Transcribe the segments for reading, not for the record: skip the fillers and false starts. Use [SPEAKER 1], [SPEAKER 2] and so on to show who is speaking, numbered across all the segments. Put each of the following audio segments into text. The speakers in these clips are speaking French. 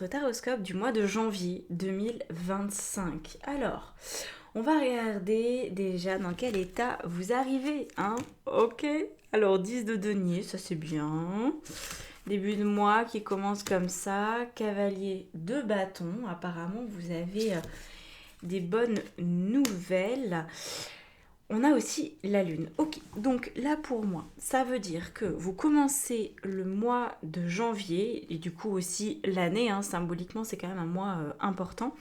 [SPEAKER 1] votre taroscope du mois de janvier 2025. Alors, on va regarder déjà dans quel état vous arrivez, hein? Ok. Alors, 10 de denier, ça c'est bien. Début de mois qui commence comme ça. Cavalier de bâton. Apparemment, vous avez des bonnes nouvelles. On a aussi la lune. Ok, donc là pour moi, ça veut dire que vous commencez le mois de janvier, et du coup aussi l'année, hein, symboliquement c'est quand même un mois important.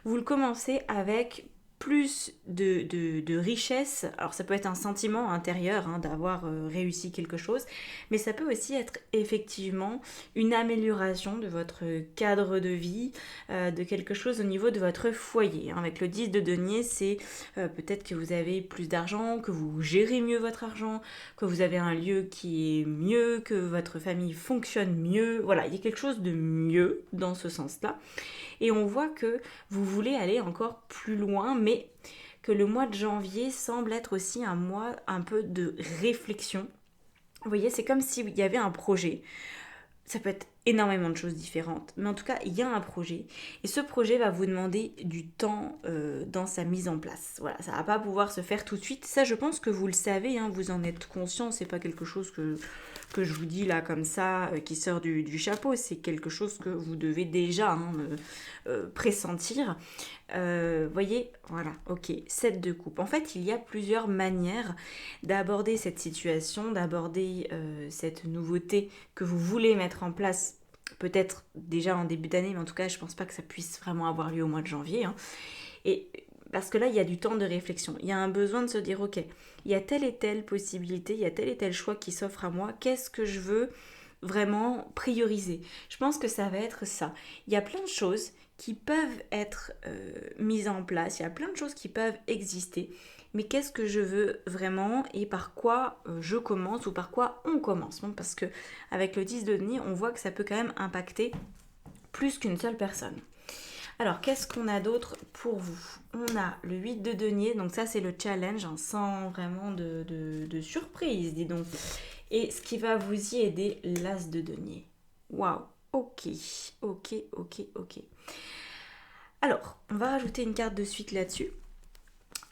[SPEAKER 1] Vous le commencez avec plus de richesse. Alors ça peut être un sentiment intérieur hein, d'avoir réussi quelque chose, mais ça peut aussi être effectivement une amélioration de votre cadre de vie, de quelque chose au niveau de votre foyer. Avec le 10 de denier, c'est peut-être que vous avez plus d'argent, que vous gérez mieux votre argent, que vous avez un lieu qui est mieux, que votre famille fonctionne mieux. Voilà, il y a quelque chose de mieux dans ce sens-là. Et on voit que vous voulez aller encore plus loin, mais que le mois de janvier semble être aussi un mois un peu de réflexion. Vous voyez, c'est comme s'il y avait un projet. Ça peut être énormément de choses différentes, mais en tout cas, il y a un projet. Et ce projet va vous demander du temps dans sa mise en place. Voilà, ça va pas pouvoir se faire tout de suite. Ça, je pense que vous le savez, hein, vous en êtes conscient. C'est pas quelque chose que je vous dis là comme ça, qui sort du chapeau. C'est quelque chose que vous devez déjà pressentir. Voyez, voilà, ok, 7 de coupe. En fait, il y a plusieurs manières d'aborder cette situation, d'aborder cette nouveauté que vous voulez mettre en place, peut-être déjà en début d'année, mais en tout cas, je pense pas que ça puisse vraiment avoir lieu au mois de janvier. Hein. Et parce que là, il y a du temps de réflexion. Il y a un besoin de se dire, ok, il y a telle et telle possibilité, il y a tel et tel choix qui s'offre à moi. Qu'est-ce que je veux vraiment prioriser? Je pense que ça va être ça. Il y a plein de choses qui peuvent être mises en place, il y a plein de choses qui peuvent exister, mais qu'est-ce que je veux vraiment et par quoi je commence ou par quoi on commence? Bon, parce que avec le 10 de denier, on voit que ça peut quand même impacter plus qu'une seule personne. Alors, qu'est-ce qu'on a d'autre pour vous? On a le 8 de denier, donc ça c'est le challenge, hein, sans vraiment de surprise, dis donc. Et ce qui va vous y aider, l'as de denier. Waouh, ok, ok, ok, ok. Alors, on va rajouter une carte de suite là-dessus.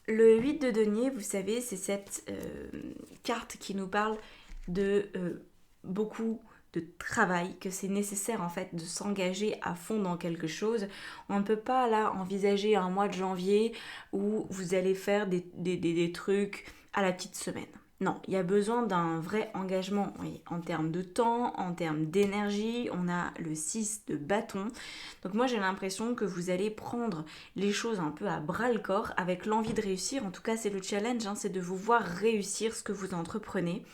[SPEAKER 1] Le 8 de denier, vous savez, c'est cette carte qui nous parle de beaucoup de travail, que c'est nécessaire en fait de s'engager à fond dans quelque chose. On ne peut pas là envisager un mois de janvier où vous allez faire des trucs à la petite semaine. Non, il y a besoin d'un vrai engagement oui, en termes de temps, en termes d'énergie. On a le 6 de bâton. Donc moi j'ai l'impression que vous allez prendre les choses un peu à bras le corps avec l'envie de réussir. En tout cas c'est le challenge, hein, c'est de vous voir réussir ce que vous entreprenez,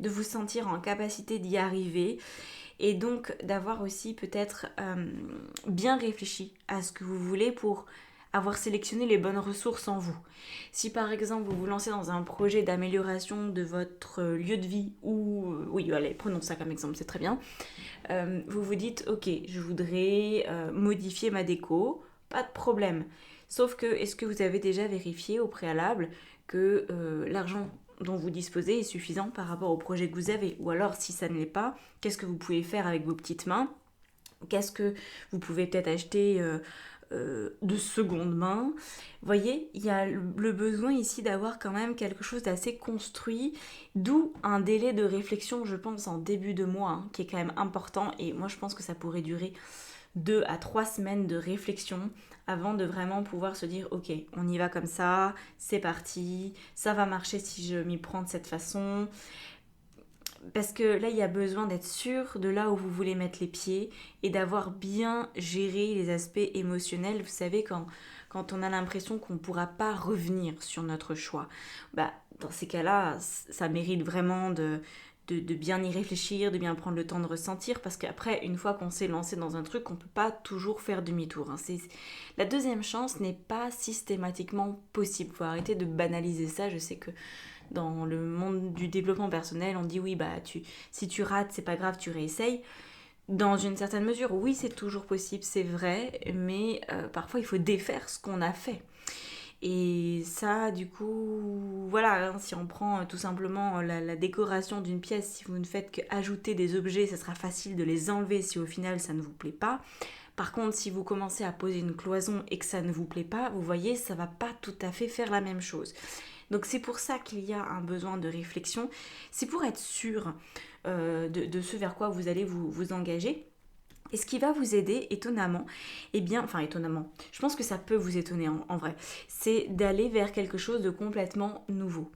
[SPEAKER 1] de vous sentir en capacité d'y arriver et donc d'avoir aussi peut-être bien réfléchi à ce que vous voulez pour avoir sélectionné les bonnes ressources en vous. Si par exemple vous vous lancez dans un projet d'amélioration de votre lieu de vie ou... oui, allez, prenons ça comme exemple, c'est très bien. Vous vous dites, ok, je voudrais modifier ma déco, pas de problème. Sauf que, est-ce que vous avez déjà vérifié au préalable que l'argent dont vous disposez est suffisant par rapport au projet que vous avez? Ou alors, si ça ne l'est pas, qu'est-ce que vous pouvez faire avec vos petites mains? Qu'est-ce que vous pouvez peut-être acheter de seconde main? Vous voyez, il y a le besoin ici d'avoir quand même quelque chose d'assez construit, d'où un délai de réflexion, je pense, en début de mois, hein, qui est quand même important. Et moi, je pense que ça pourrait durer 2 à 3 semaines de réflexion avant de vraiment pouvoir se dire ok, on y va comme ça, c'est parti, ça va marcher si je m'y prends de cette façon. Parce que là, il y a besoin d'être sûr de là où vous voulez mettre les pieds et d'avoir bien géré les aspects émotionnels. Vous savez, quand on a l'impression qu'on ne pourra pas revenir sur notre choix, bah, dans ces cas-là, ça mérite vraiment de bien y réfléchir, de bien prendre le temps de ressentir, parce qu'après, une fois qu'on s'est lancé dans un truc, on ne peut pas toujours faire demi-tour. Hein. La deuxième chance n'est pas systématiquement possible. Il faut arrêter de banaliser ça. Je sais que dans le monde du développement personnel, on dit oui, bah si tu rates, c'est pas grave, tu réessayes. Dans une certaine mesure, oui, c'est toujours possible, c'est vrai, mais parfois il faut défaire ce qu'on a fait. Et ça, du coup, voilà, hein, si on prend tout simplement la décoration d'une pièce, si vous ne faites qu'ajouter des objets, ça sera facile de les enlever si au final ça ne vous plaît pas. Par contre, si vous commencez à poser une cloison et que ça ne vous plaît pas, vous voyez, ça va pas tout à fait faire la même chose. Donc c'est pour ça qu'il y a un besoin de réflexion. C'est pour être sûr de ce vers quoi vous allez vous engager. Et ce qui va vous aider, étonnamment, étonnamment, je pense que ça peut vous étonner en vrai, c'est d'aller vers quelque chose de complètement nouveau.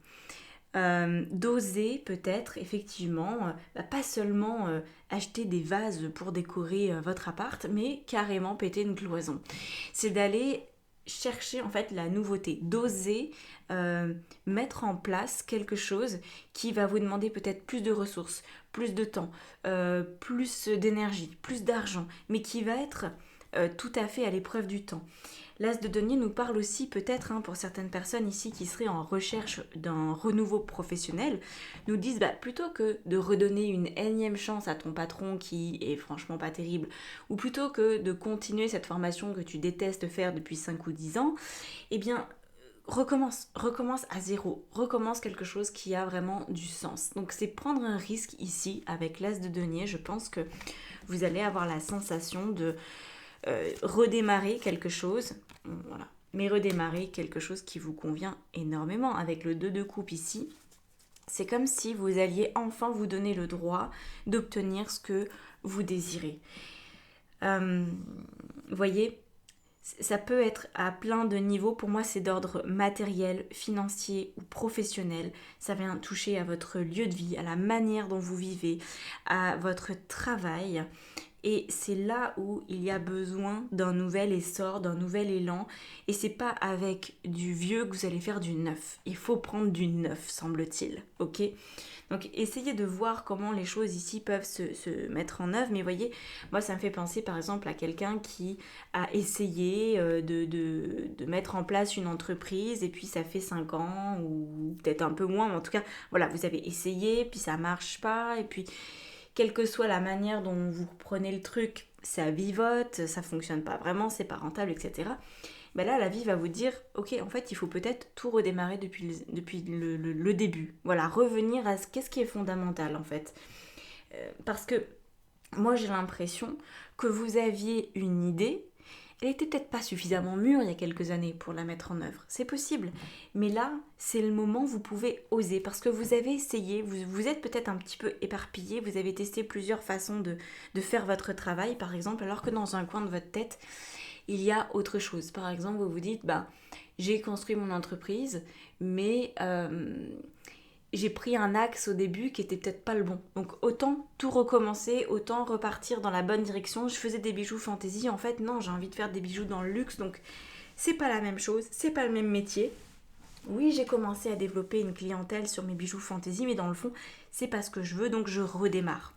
[SPEAKER 1] D'oser peut-être effectivement, pas seulement acheter des vases pour décorer votre appart, mais carrément péter une cloison. C'est d'aller chercher en fait la nouveauté, d'oser mettre en place quelque chose qui va vous demander peut-être plus de ressources, plus de temps, plus d'énergie, plus d'argent, mais qui va être tout à fait à l'épreuve du temps. L'As de denier nous parle aussi peut-être, pour certaines personnes ici qui seraient en recherche d'un renouveau professionnel, nous disent plutôt que de redonner une énième chance à ton patron qui est franchement pas terrible, ou plutôt que de continuer cette formation que tu détestes faire depuis 5 ou 10 ans, eh bien recommence à zéro, recommence quelque chose qui a vraiment du sens. Donc c'est prendre un risque ici avec l'As de denier, je pense que vous allez avoir la sensation de redémarrer quelque chose, voilà, mais redémarrer quelque chose qui vous convient énormément. Avec le 2 de coupe ici, c'est comme si vous alliez enfin vous donner le droit d'obtenir ce que vous désirez. Voyez, ça peut être à plein de niveaux. Pour moi, c'est d'ordre matériel, financier ou professionnel. Ça vient toucher à votre lieu de vie, à la manière dont vous vivez, à votre travail. Et c'est là où il y a besoin d'un nouvel essor, d'un nouvel élan. Et c'est pas avec du vieux que vous allez faire du neuf. Il faut prendre du neuf, semble-t-il. Ok ? Donc essayez de voir comment les choses ici peuvent se mettre en œuvre. Mais voyez, moi ça me fait penser par exemple à quelqu'un qui a essayé de mettre en place une entreprise et puis ça fait 5 ans ou peut-être un peu moins. Mais en tout cas, voilà, vous avez essayé, puis ça marche pas. Et puis quelle que soit la manière dont vous prenez le truc, ça vivote, ça fonctionne pas vraiment, c'est pas rentable, etc. Ben là, la vie va vous dire, ok, en fait, il faut peut-être tout redémarrer depuis le début. Voilà, revenir à qu'est-ce qui est fondamental, en fait. Parce que moi, j'ai l'impression que vous aviez une idée, elle était peut-être pas suffisamment mûre il y a quelques années pour la mettre en œuvre. C'est possible. Mais là, c'est le moment où vous pouvez oser. Parce que vous avez essayé, vous êtes peut-être un petit peu éparpillé, vous avez testé plusieurs façons de faire votre travail, par exemple, alors que dans un coin de votre tête, il y a autre chose. Par exemple, vous vous dites, j'ai construit mon entreprise, mais j'ai pris un axe au début qui était peut-être pas le bon. Donc autant tout recommencer, autant repartir dans la bonne direction. Je faisais des bijoux fantaisie, en fait non, j'ai envie de faire des bijoux dans le luxe, donc c'est pas la même chose, c'est pas le même métier. Oui, j'ai commencé à développer une clientèle sur mes bijoux fantaisie, mais dans le fond, c'est pas ce que je veux, donc je redémarre.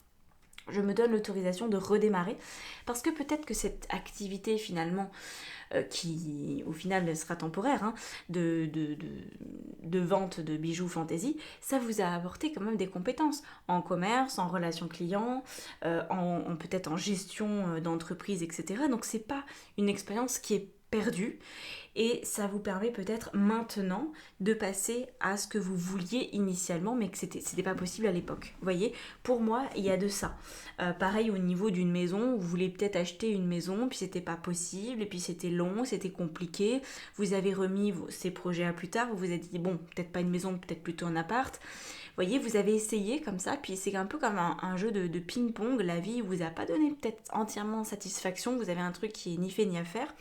[SPEAKER 1] Je me donne l'autorisation de redémarrer parce que peut-être que cette activité finalement qui au final sera temporaire de vente de bijoux fantaisie, ça vous a apporté quand même des compétences en commerce, en relations clients, peut-être en gestion d'entreprise, etc. Donc c'est pas une expérience qui est perdue et ça vous permet peut-être maintenant de passer à ce que vous vouliez initialement mais que c'était pas possible à l'époque. Vous voyez, pour moi il y a de ça. Pareil au niveau d'une maison, vous voulez peut-être acheter une maison puis c'était pas possible et puis c'était long, c'était compliqué, vous avez remis ces projets à plus tard, vous vous êtes dit bon peut-être pas une maison, peut-être plutôt un appart. Vous voyez, vous avez essayé comme ça, puis c'est un peu comme un jeu de ping-pong, la vie vous a pas donné peut-être entièrement satisfaction, vous avez un truc qui est ni fait ni à faire.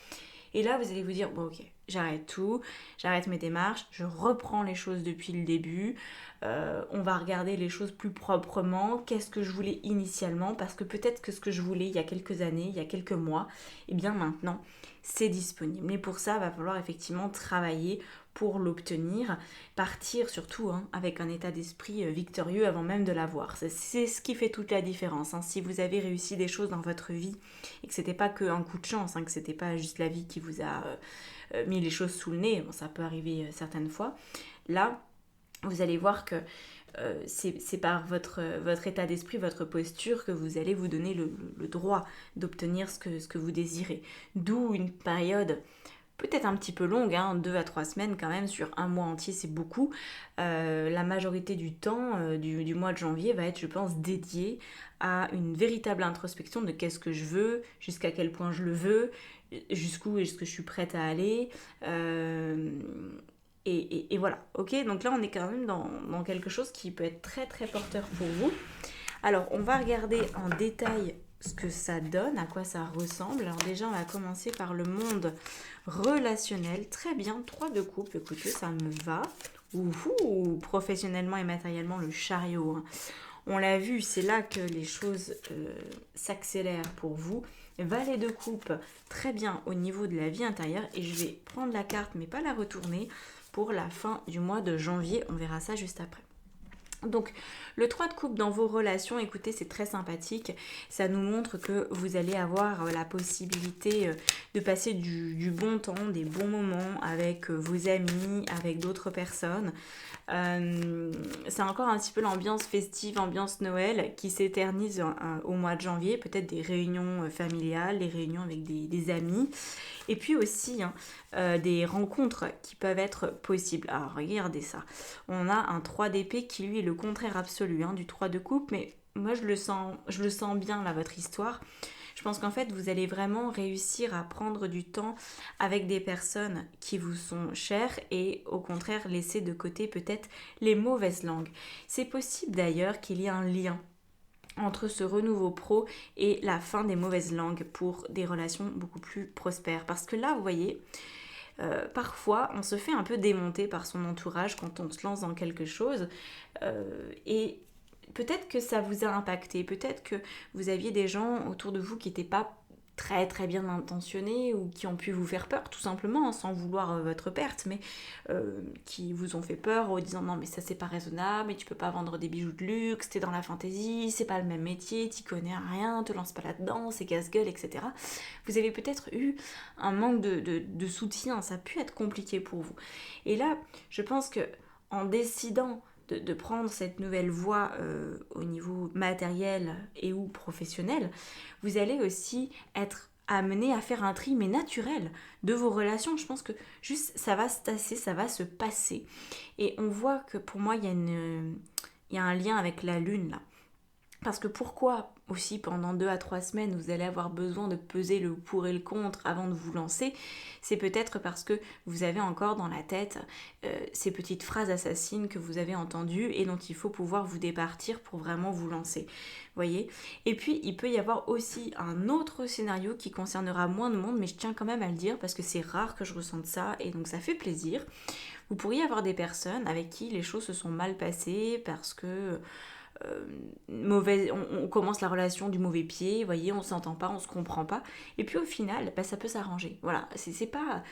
[SPEAKER 1] Et là, vous allez vous dire, bon ok, j'arrête tout, j'arrête mes démarches, je reprends les choses depuis le début, on va regarder les choses plus proprement, qu'est-ce que je voulais initialement, parce que peut-être que ce que je voulais il y a quelques années, il y a quelques mois, et bien maintenant, c'est disponible. Mais pour ça, il va falloir effectivement travailler pour l'obtenir, partir surtout avec un état d'esprit victorieux avant même de l'avoir. C'est ce qui fait toute la différence. Si vous avez réussi des choses dans votre vie et que c'était pas qu'un coup de chance, que c'était pas juste la vie qui vous a mis les choses sous le nez, bon, ça peut arriver certaines fois, là, vous allez voir que c'est par votre état d'esprit, votre posture que vous allez vous donner le droit d'obtenir ce que vous désirez. D'où une période peut-être un petit peu longue, 2 à 3 semaines quand même, sur un mois entier c'est beaucoup. La majorité du temps du mois de janvier va être, je pense, dédié à une véritable introspection de qu'est-ce que je veux, jusqu'à quel point je le veux, jusqu'où est-ce que je suis prête à aller. euh, et voilà, ok. Donc là on est quand même dans quelque chose qui peut être très très porteur pour vous. Alors, on va regarder en détail ce que ça donne, à quoi ça ressemble. Alors déjà, on va commencer par le monde relationnel. Très bien, 3 de coupe, écoutez, ça me va. Ouhou, professionnellement et matériellement, le chariot. On l'a vu, c'est là que les choses s'accélèrent pour vous. Valet de coupe, très bien au niveau de la vie intérieure. Et je vais prendre la carte, mais pas la retourner, pour la fin du mois de janvier. On verra ça juste après. Donc le 3 de coupe dans vos relations, écoutez, c'est très sympathique. Ça nous montre que vous allez avoir la possibilité de passer du bon temps, des bons moments avec vos amis, avec d'autres personnes. C'est encore un petit peu l'ambiance festive, ambiance Noël qui s'éternise au mois de janvier. Peut-être des réunions familiales, des réunions avec des amis. Et puis aussi des rencontres qui peuvent être possibles. Alors regardez ça. On a un 3 d'épée qui lui est le contraire absolu du 3 de coupe. Mais moi je le sens bien là, votre histoire. Je pense qu'en fait vous allez vraiment réussir à prendre du temps avec des personnes qui vous sont chères et au contraire laisser de côté peut-être les mauvaises langues. C'est possible d'ailleurs qu'il y ait un lien entre ce renouveau pro et la fin des mauvaises langues pour des relations beaucoup plus prospères. Parce que là, vous voyez, parfois, on se fait un peu démonter par son entourage quand on se lance dans quelque chose. Et peut-être que ça vous a impacté, peut-être que vous aviez des gens autour de vous qui n'étaient pas très très bien intentionnés ou qui ont pu vous faire peur tout simplement sans vouloir votre perte, mais qui vous ont fait peur en disant non mais ça c'est pas raisonnable, mais tu peux pas vendre des bijoux de luxe, t'es dans la fantaisie, c'est pas le même métier, t'y connais rien, te lance pas là-dedans, c'est casse-gueule, etc. Vous avez peut-être eu un manque de soutien, ça a pu être compliqué pour vous. Et là, je pense que en décidant de prendre cette nouvelle voie au niveau matériel et ou professionnel, vous allez aussi être amené à faire un tri mais naturel de vos relations. Je pense que juste ça va se tasser, ça va se passer. Et on voit que pour moi il y a un lien avec la lune là. Parce que pourquoi aussi pendant 2 à 3 semaines vous allez avoir besoin de peser le pour et le contre avant de vous lancer, c'est peut-être parce que vous avez encore dans la tête ces petites phrases assassines que vous avez entendues et dont il faut pouvoir vous départir pour vraiment vous lancer. Voyez. Et puis il peut y avoir aussi un autre scénario qui concernera moins de monde, mais je tiens quand même à le dire parce que c'est rare que je ressente ça et donc ça fait plaisir. Vous pourriez avoir des personnes avec qui les choses se sont mal passées parce que on commence la relation du mauvais pied, vous voyez, on s'entend pas, on se comprend pas, et puis au final, ça peut s'arranger. Voilà, c'est pas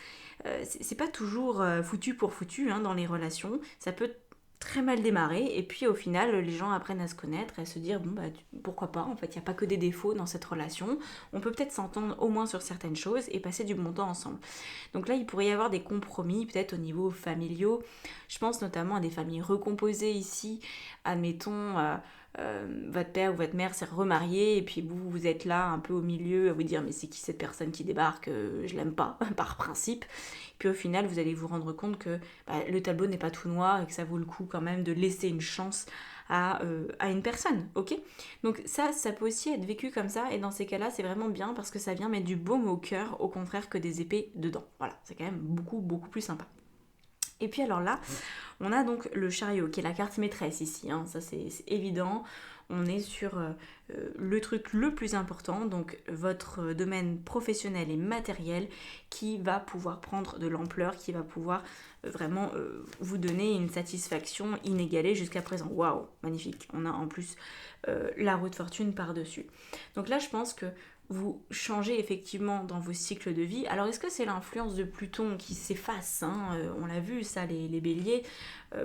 [SPEAKER 1] toujours foutu pour foutu dans les relations, ça peut très mal démarrer, et puis au final, les gens apprennent à se connaître et à se dire, bon, pourquoi pas, en fait, il n'y a pas que des défauts dans cette relation, on peut peut-être s'entendre au moins sur certaines choses et passer du bon temps ensemble. Donc là, il pourrait y avoir des compromis, peut-être au niveau familiaux, je pense notamment à des familles recomposées ici, admettons, votre père ou votre mère s'est remarié et puis vous êtes là un peu au milieu à vous dire mais c'est qui cette personne qui débarque, je l'aime pas par principe. Puis au final vous allez vous rendre compte que le tableau n'est pas tout noir et que ça vaut le coup quand même de laisser une chance à une personne, ok. Donc ça peut aussi être vécu comme ça et dans ces cas-là c'est vraiment bien parce que ça vient mettre du baume au cœur au contraire que des épées dedans. Voilà, c'est quand même beaucoup plus sympa. Et puis alors là, on a donc le chariot qui est la carte maîtresse ici, ça c'est évident. On est sur le truc le plus important, donc votre domaine professionnel et matériel qui va pouvoir prendre de l'ampleur, qui va pouvoir vraiment vous donner une satisfaction inégalée jusqu'à présent. Waouh, magnifique. On a en plus la roue de fortune par-dessus. Donc là, je pense que vous changez effectivement dans vos cycles de vie. Alors est-ce que c'est l'influence de Pluton qui s'efface On l'a vu ça, les béliers.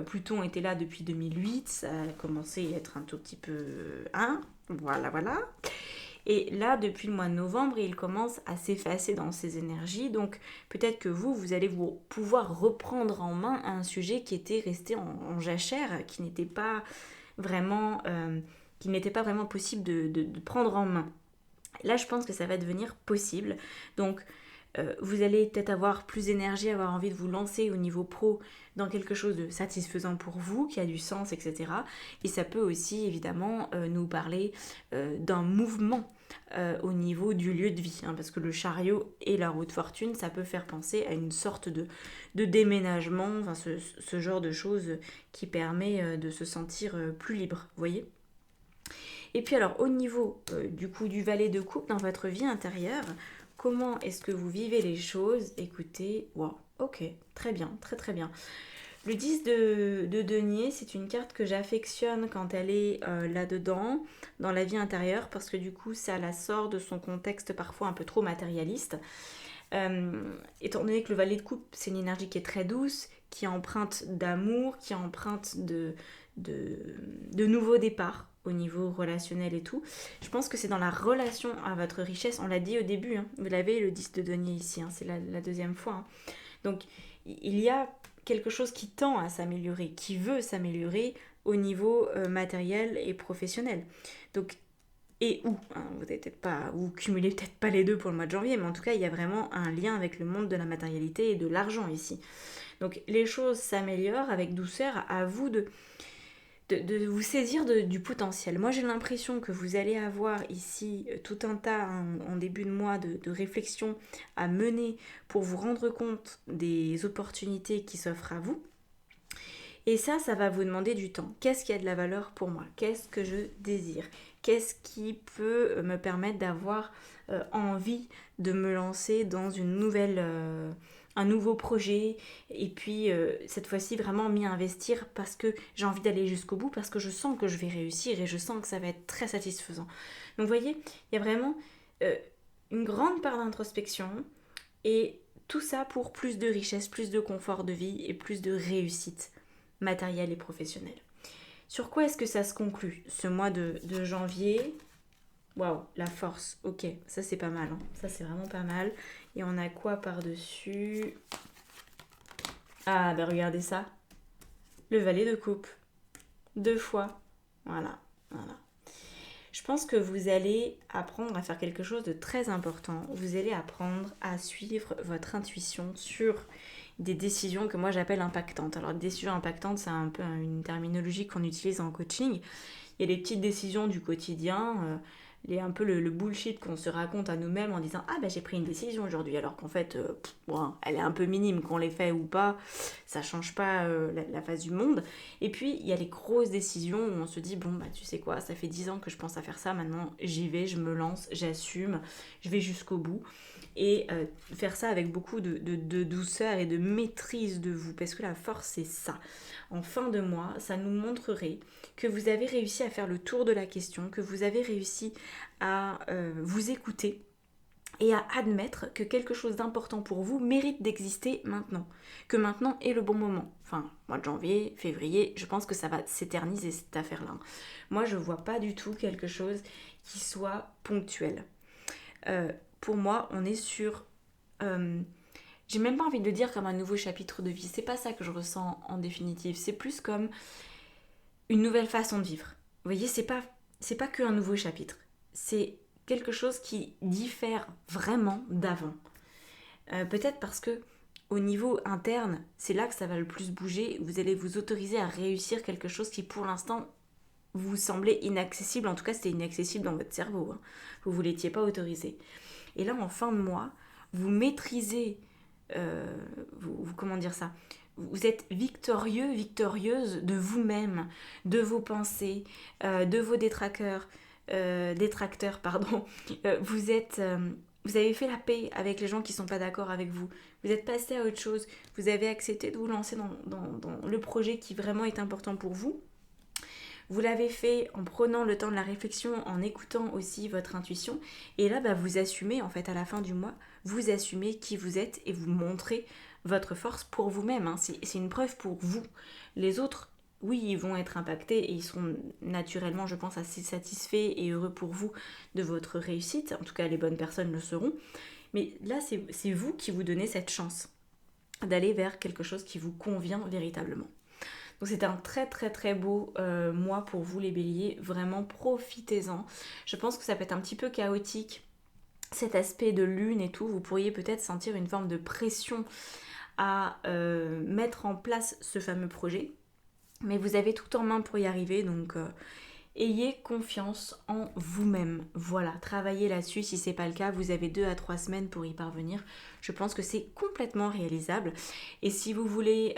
[SPEAKER 1] Pluton était là depuis 2008, ça a commencé à être un tout petit peu... voilà. Et là, depuis le mois de novembre, il commence à s'effacer dans ses énergies. Donc peut-être que vous allez pouvoir reprendre en main un sujet qui était resté en jachère, qui n'était pas vraiment possible de prendre en main. Là, je pense que ça va devenir possible. Donc, Vous allez peut-être avoir plus d'énergie, avoir envie de vous lancer au niveau pro dans quelque chose de satisfaisant pour vous, qui a du sens, etc. Et ça peut aussi évidemment nous parler d'un mouvement au niveau du lieu de vie, hein, parce que le chariot et la roue de fortune, ça peut faire penser à une sorte de déménagement, enfin ce genre de choses qui permet de se sentir plus libre, vous voyez. Et puis alors au niveau du coup du valet de coupe dans votre vie intérieure, comment est-ce que vous vivez les choses? Écoutez, wow, ok, très bien, très très bien. Le 10 de denier, c'est une carte que j'affectionne quand elle est là-dedans, dans la vie intérieure, parce que du coup, ça la sort de son contexte parfois un peu trop matérialiste. Étant donné que le valet de coupe, c'est une énergie qui est très douce, qui est empreinte d'amour, qui est empreinte de nouveaux départs au niveau relationnel et tout. Je pense que c'est dans la relation à votre richesse, on l'a dit au début, hein, vous l'avez le 10 de denier ici, hein, c'est la deuxième fois. Hein. Donc il y a quelque chose qui tend à s'améliorer, qui veut s'améliorer au niveau matériel et professionnel. Donc, et où hein, vous n'avez peut-être pas, vous cumulez peut-être pas les deux pour le mois de janvier, mais en tout cas, il y a vraiment un lien avec le monde de la matérialité et de l'argent ici. Donc, les choses s'améliorent avec douceur. À vous de vous saisir du potentiel. Moi, j'ai l'impression que vous allez avoir ici tout un tas en début de mois de réflexions à mener pour vous rendre compte des opportunités qui s'offrent à vous. Et ça va vous demander du temps. Qu'est-ce qui a de la valeur pour moi? Qu'est-ce que je désire? Qu'est-ce qui peut me permettre d'avoir envie de me lancer dans un nouveau projet et puis cette fois-ci vraiment m'y investir parce que j'ai envie d'aller jusqu'au bout, parce que je sens que je vais réussir et je sens que ça va être très satisfaisant. Donc vous voyez, il y a vraiment une grande part d'introspection et tout ça pour plus de richesse, plus de confort de vie et plus de réussite matérielle et professionnelle. Sur quoi est-ce que ça se conclut ce mois de janvier? Waouh, la force, ok, ça c'est pas mal, hein. Ça c'est vraiment pas mal. Et on a quoi par-dessus? Ah, bah regardez ça, le valet de coupe, 2 fois, voilà. Je pense que vous allez apprendre à faire quelque chose de très important. Vous allez apprendre à suivre votre intuition sur des décisions que moi j'appelle impactantes. Alors, décisions impactantes, c'est un peu une terminologie qu'on utilise en coaching. Il y a des petites décisions du quotidien, un peu le bullshit qu'on se raconte à nous-mêmes en disant ah ben j'ai pris une décision aujourd'hui, alors qu'en fait bon, elle est un peu minime, qu'on l'ait fait ou pas, ça change pas la face du monde. Et puis il y a les grosses décisions où on se dit bon bah tu sais quoi, ça fait 10 ans que je pense à faire ça, maintenant j'y vais, je me lance, j'assume, je vais jusqu'au bout. Et faire ça avec beaucoup de douceur et de maîtrise de vous, parce que la force c'est ça. En fin de mois, ça nous montrerait que vous avez réussi à faire le tour de la question, que vous avez réussi à vous écouter et à admettre que quelque chose d'important pour vous mérite d'exister maintenant, que maintenant est le bon moment. Enfin, mois de janvier, février, je pense que ça va s'éterniser cette affaire-là. Moi, je vois pas du tout quelque chose qui soit ponctuel. Pour moi, on est sur... j'ai même pas envie de le dire comme un nouveau chapitre de vie. C'est pas ça que je ressens en définitive. C'est plus comme une nouvelle façon de vivre. Vous voyez, c'est pas qu'un nouveau chapitre. C'est quelque chose qui diffère vraiment d'avant. Peut-être parce que au niveau interne, c'est là que ça va le plus bouger. Vous allez vous autoriser à réussir quelque chose qui pour l'instant vous semblait inaccessible. En tout cas, c'était inaccessible dans votre cerveau. Hein. Vous ne vous l'étiez pas autorisé. Et là, en fin de mois, vous maîtrisez, comment dire ça, vous êtes victorieux, victorieuse de vous-même, de vos pensées, de vos détracteurs, pardon. Vous avez fait la paix avec les gens qui ne sont pas d'accord avec vous. Vous êtes passé à autre chose. Vous avez accepté de vous lancer dans le projet qui vraiment est important pour vous. Vous l'avez fait en prenant le temps de la réflexion, en écoutant aussi votre intuition. Et là, vous assumez, en fait, à la fin du mois, vous assumez qui vous êtes et vous montrez votre force pour vous-même. Hein. C'est une preuve pour vous. Les autres, oui, ils vont être impactés et ils seront naturellement, je pense, assez satisfaits et heureux pour vous de votre réussite. En tout cas, les bonnes personnes le seront. Mais là, c'est vous qui vous donnez cette chance d'aller vers quelque chose qui vous convient véritablement. Donc c'était un très très très beau mois pour vous les béliers, vraiment profitez-en. Je pense que ça peut être un petit peu chaotique cet aspect de lune et tout, vous pourriez peut-être sentir une forme de pression à mettre en place ce fameux projet. Mais vous avez tout en main pour y arriver, donc ayez confiance en vous-même. Voilà, travaillez là-dessus. Si c'est pas le cas, vous avez 2 à 3 semaines pour y parvenir. Je pense que c'est complètement réalisable. Et si vous voulez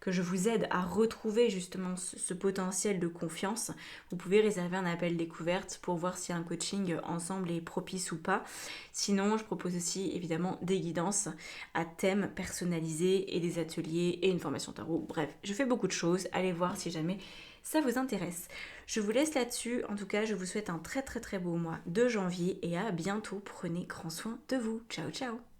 [SPEAKER 1] que je vous aide à retrouver justement ce potentiel de confiance, vous pouvez réserver un appel découverte pour voir si un coaching ensemble est propice ou pas. Sinon, je propose aussi évidemment des guidances à thème personnalisés et des ateliers et une formation tarot. Bref, je fais beaucoup de choses. Allez voir si jamais ça vous intéresse. Je vous laisse là-dessus. En tout cas, je vous souhaite un très très très beau mois de janvier et à bientôt. Prenez grand soin de vous. Ciao ciao.